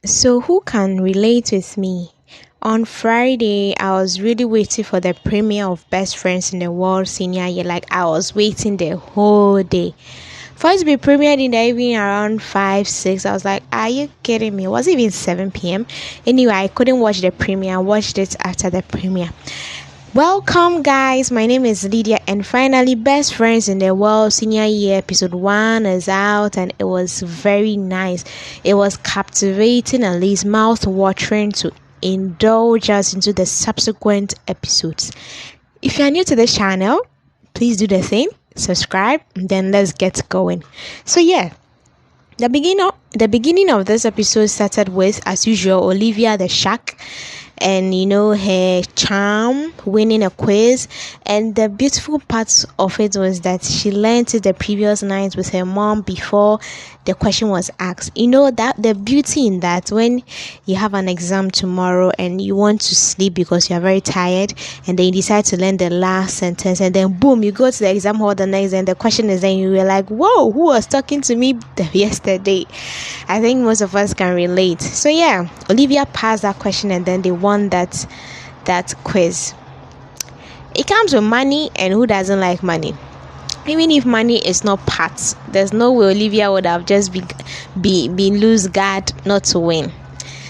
So, who can relate with me? On Friday, I was really waiting for the premiere of Best Friends in the World senior year. Like, I was waiting the whole day. For it to be premiered in the evening around 5, 6, I was like, are you kidding me? Was it even 7 p.m.? Anyway, I couldn't watch the premiere. I watched it after the premiere. Welcome, guys. My name is Lydia, and finally, Best Friends in the World Senior Year episode 1 is out, and it was very nice. It was captivating, at least mouth watering to indulge us into the subsequent episodes. If you are new to this channel, please do the same, subscribe, and then let's get going. So, yeah. The beginning of this episode started with, as usual, Olivia the shark, and her charm winning a quiz. And the beautiful part of it was that she learned it the previous night with her mom before the question was asked. That the beauty in that, when you have an exam tomorrow and you want to sleep because you are very tired, and then you decide to learn the last sentence, and then boom, you go to the exam hall the next day and the question is, then you were like, whoa, who was talking to me yesterday? I think most of us can relate. So yeah, Olivia passed that question and then they won that quiz. It comes with money, and who doesn't like money? Even if money is not part, there's no way Olivia would have just been lose guard not to win.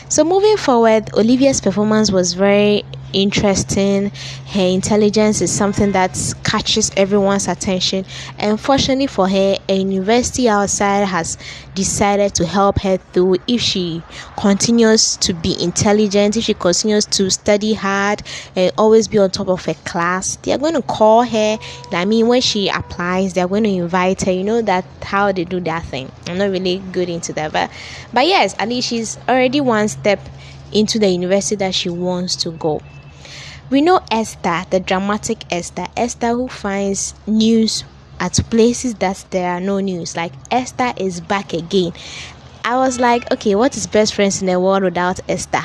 So moving forward, Olivia's performance was very interesting. Her intelligence is something that catches everyone's attention. And fortunately for her, a university outside has decided to help her through. If she continues to be intelligent, if she continues to study hard and always be on top of her class, they are going to call her. When she applies, they are going to invite her. That how they do that thing. I'm not really good into that, but yes, at least she's already one step into the university that she wants to go. We know Esther, the dramatic Esther who finds news at places that there are no news. Like, Esther is back again. I was like, okay, what is Best Friends in the World without Esther?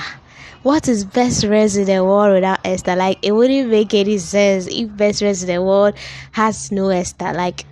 What is Best Friends in the World without Esther? Like, it wouldn't make any sense if Best Friends in the World has no Esther. Like,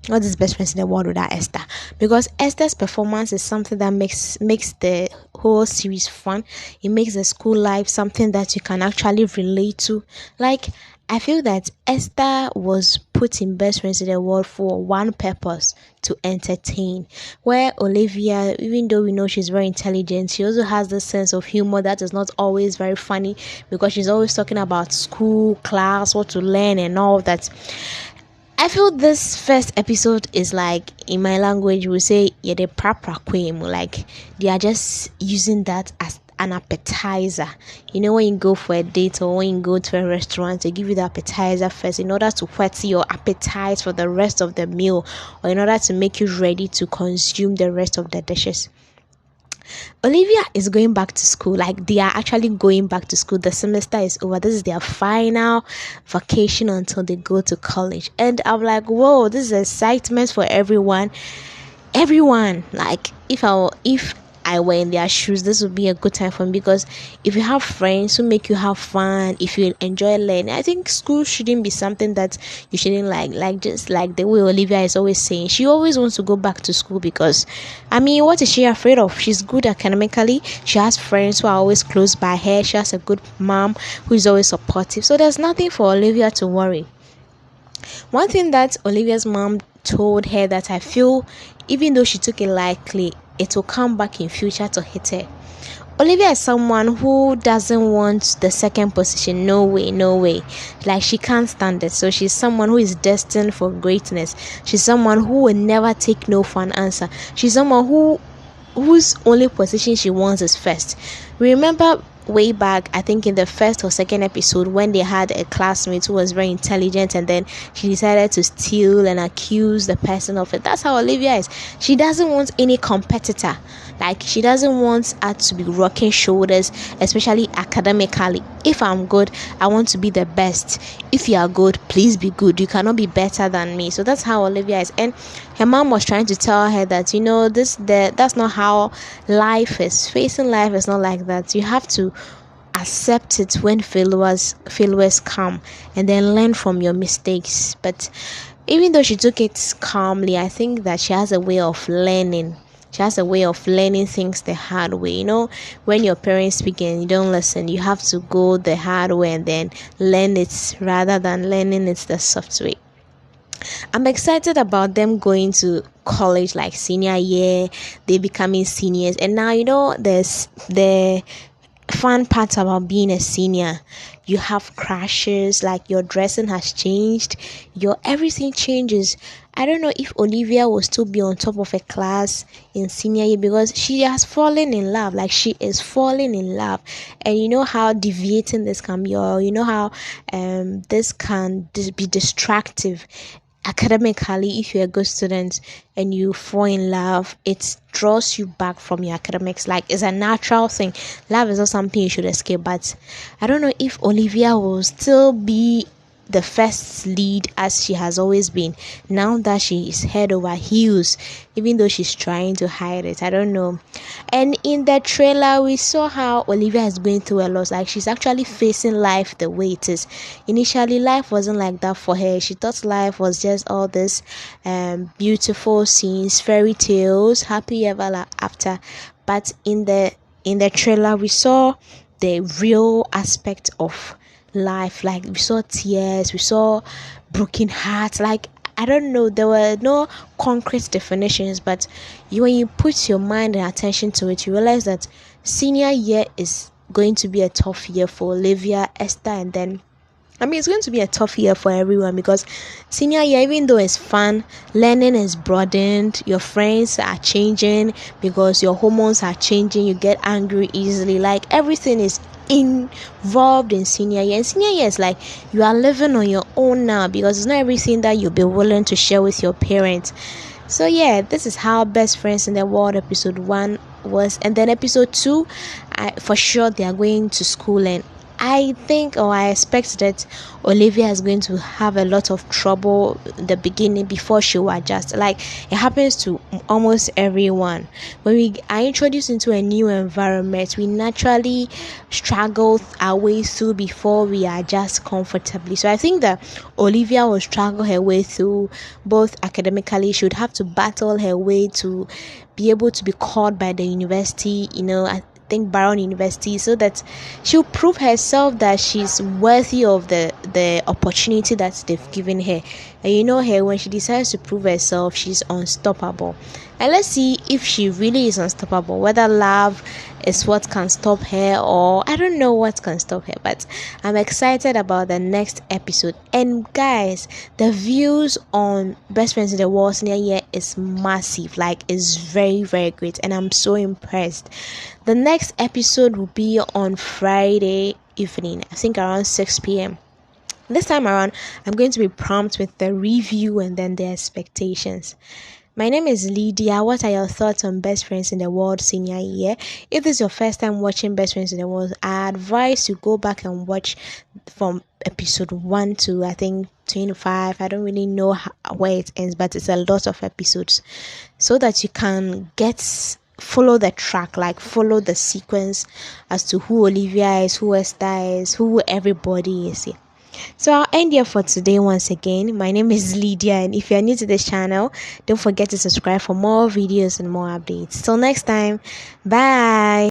what is Best Friends in the World without Esther? Because Esther's performance is something that makes the whole series fun. It makes the school life something that you can actually relate to. Like, I feel that Esther was put in Best Friends in the World for one purpose: to entertain. Where Olivia, even though we know she's very intelligent, she also has this sense of humor that is not always very funny, because she's always talking about school, class, what to learn and all that. I feel this first episode is like, in my language, we say, yeah, the proper queen. Like, they are just using that as an appetizer. When you go for a date or when you go to a restaurant, they give you the appetizer first in order to whet your appetite for the rest of the meal, or in order to make you ready to consume the rest of the dishes. Olivia is going back to school. Like, they are actually going back to school. The semester is over. This is their final vacation until they go to college. And I'm like, whoa, this is excitement for everyone. Like, if I were in their shoes, this would be a good time for me, because if you have friends who make you have fun, if you enjoy learning, I think school shouldn't be something that you shouldn't like just like the way Olivia is always saying. She always wants to go back to school because, what is she afraid of? She's good academically. She has friends who are always close by her. She has a good mom who is always supportive. So there's nothing for Olivia to worry. One thing that Olivia's mom told her that I feel, even though she took it lightly, it will come back in future to hit her. Olivia is someone who doesn't want the second position. No way. Like, she can't stand it. So she's someone who is destined for greatness. She's someone who will never take no for an answer. She's someone whose only position she wants is first. Remember way back, I think in the first or second episode, when they had a classmate who was very intelligent, and then she decided to steal and accuse the person of it. That's how Olivia is. She doesn't want any competitor. Like, she doesn't want her to be rocking shoulders, especially academically. If I'm good, I want to be the best. If you are good, please be good. You cannot be better than me. So that's how Olivia is. And her mom was trying to tell her that, that's not how life is. Facing life is not like that. You have to accept it when failures come, and then learn from your mistakes. But even though she took it calmly, I think that she has a way of learning She has a way of learning things the hard way. When your parents speak and you don't listen, you have to go the hard way and then learn it rather than learning it the soft way. I'm excited about them going to college like senior year, they becoming seniors. And now, there's the fun part about being a senior. You have crashes, like your dressing has changed, your everything changes. I don't know if Olivia will still be on top of a class in senior year because she has fallen in love. Like she is falling in love, and you know how deviating this can be, or you know how this can be distractive academically. If you're a good student and you fall in love, it draws you back from your academics. Like it's a natural thing. Love is not something you should escape. But I don't know if Olivia will still be the first lead as she has always been, now that she is head over heels, even though she's trying to hide it. I don't know. And in the trailer we saw how Olivia is going through a lot. Like she's actually facing life the way it is. Initially life wasn't like that for her. She thought life was just all this beautiful scenes, fairy tales, happy ever after. But in the trailer we saw the real aspect of life. Like we saw tears, we saw broken hearts. Like I don't know, there were no concrete definitions, but when you put your mind and attention to it, you realize that senior year is going to be a tough year for Olivia, Esther, and then it's going to be a tough year for everyone because senior year, even though it's fun, learning is broadened, your friends are changing because your hormones are changing, you get angry easily. Like everything is involved in senior year. And senior year is like you are living on your own now because it's not everything that you'll be willing to share with your parents. So yeah, this is how Best Friends in the World episode 1 was. And then episode 2, for sure they are going to school, and I think or I expect that Olivia is going to have a lot of trouble in the beginning before she will adjust. Like it happens to almost everyone. When we are introduced into a new environment, we naturally struggle our way through before we adjust comfortably. So I think that Olivia will struggle her way through both academically. She would have to battle her way to be able to be called by the university, I think Baron University, so that she'll prove herself that she's worthy of the opportunity that they've given her. And her, when she decides to prove herself, she's unstoppable. And let's see if she really is unstoppable, whether love is what can stop her, or I don't know what can stop her. But I'm excited about the next episode. And guys, the views on Best Friends in the World senior year is massive. Like it's very, very great, and I'm so impressed. The next episode will be on Friday evening, I think around 6 p.m. This time around, I'm going to be prompt with the review and then the expectations. My name is Lydia. What are your thoughts on Best Friends in the World senior year? If this is your first time watching Best Friends in the World, I advise you go back and watch from episode 1 to I think 25. I don't really know where it ends, but it's a lot of episodes, so that you can follow the track, like follow the sequence as to who Olivia is, who Esther is, who everybody is here. So I'll end here for today. Once again, my name is Lydia, and if you're new to this channel, don't forget to subscribe for more videos and more updates. Till next time, bye.